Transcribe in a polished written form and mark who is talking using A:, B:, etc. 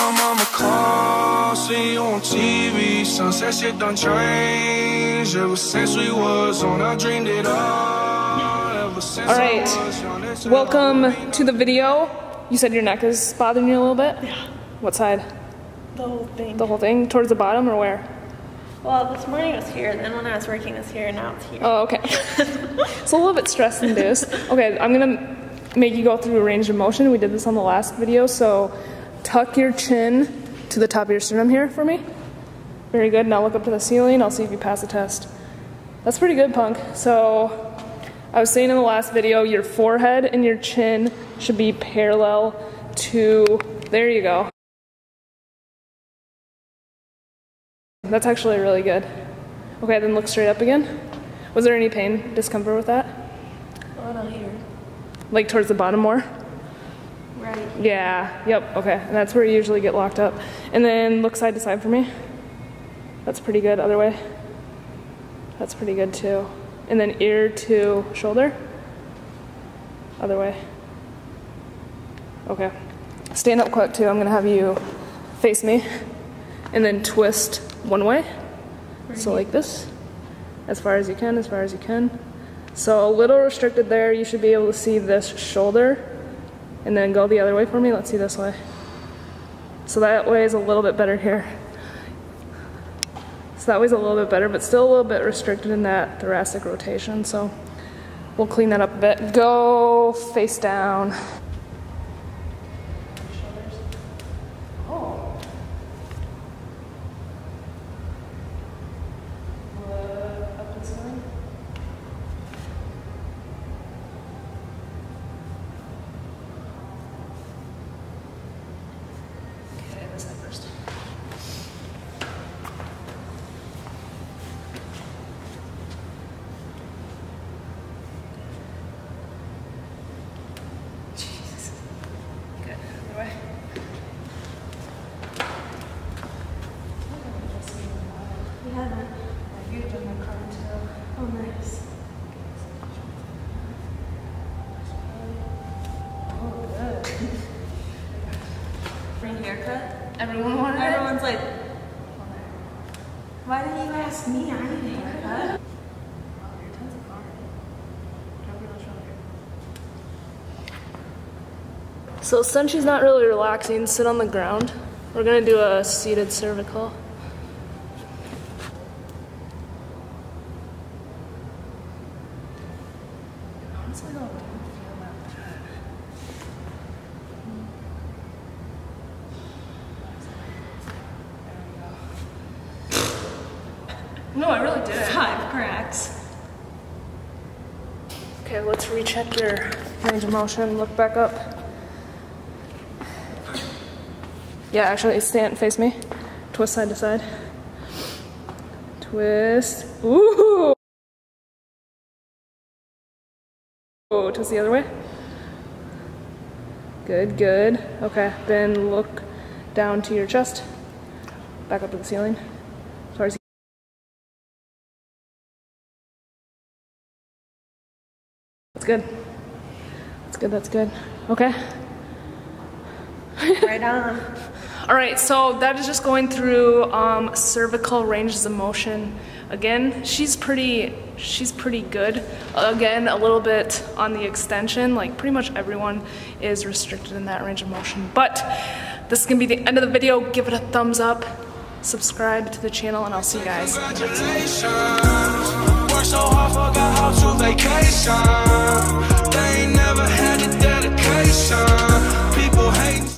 A: my mama call, see you on TV. Sunset shit done changed. Ever since we was on, I dreamed it all. Ever since
B: Alright, welcome to the video. You said your neck is bothering you a little bit?
C: Yeah.
B: What side?
C: The whole thing.
B: The whole thing? Towards the bottom or where?
C: Well, this morning it was here, and then when I was working it was here, and now it's here.
B: Oh, okay. It's a little bit stress induced. Okay, I'm gonna make you go through a range of motion. We did this on the last video, so tuck your chin to the top of your sternum here for me. Very good. Now look up to the ceiling. I'll see if you pass the test. That's pretty good, punk. So I was saying in the last video, your forehead and your chin should be parallel to, there you go. That's actually really good. Okay, then look straight up again. Was there any pain, discomfort with that?
C: Oh, down here.
B: Like towards the bottom more?
C: Right.
B: Yeah, yep, okay. And that's where you usually get locked up. And then look side to side for me. That's pretty good. Other way. That's pretty good too. And then ear to shoulder. Other way. Okay. Stand up quick too. I'm gonna have you face me. And then twist one way. So like this. As far as you can, as far as you can. So a little restricted there. You should be able to see this shoulder. And then go the other way for me. Let's see this way. So that way is a little bit better here. So that way's a little bit better, but still a little bit restricted in that thoracic rotation. So we'll clean that up a bit. Go face down.
C: Oh, nice.
B: Oh, good.
C: Free haircut?
B: Everyone wanted it?
C: Everyone's like, why didn't you ask me? I need a haircut.
B: So since she's not really relaxing, sit on the ground. We're gonna do a seated cervical. Honestly, I don't feel that bad. There we go. No, I really did.
C: 5 cracks.
B: Okay, let's recheck your range of motion. Look back up. Yeah, actually, stand, face me. Twist side to side. Twist. Ooh! Oh, twist the other way. Good, good. Okay, then look down to your chest. Back up to the ceiling. As far as That's good. That's good, that's good. Okay.
C: Right on.
B: All right, so that is just going through cervical ranges of motion. Again, she's pretty good. Again, a little bit on the extension, like pretty much everyone is restricted in that range of motion. But this is gonna be the end of the video. Give it a thumbs up, subscribe to the channel, and I'll see you guys in the next one.
A: Work so hard, forgot how to vacation.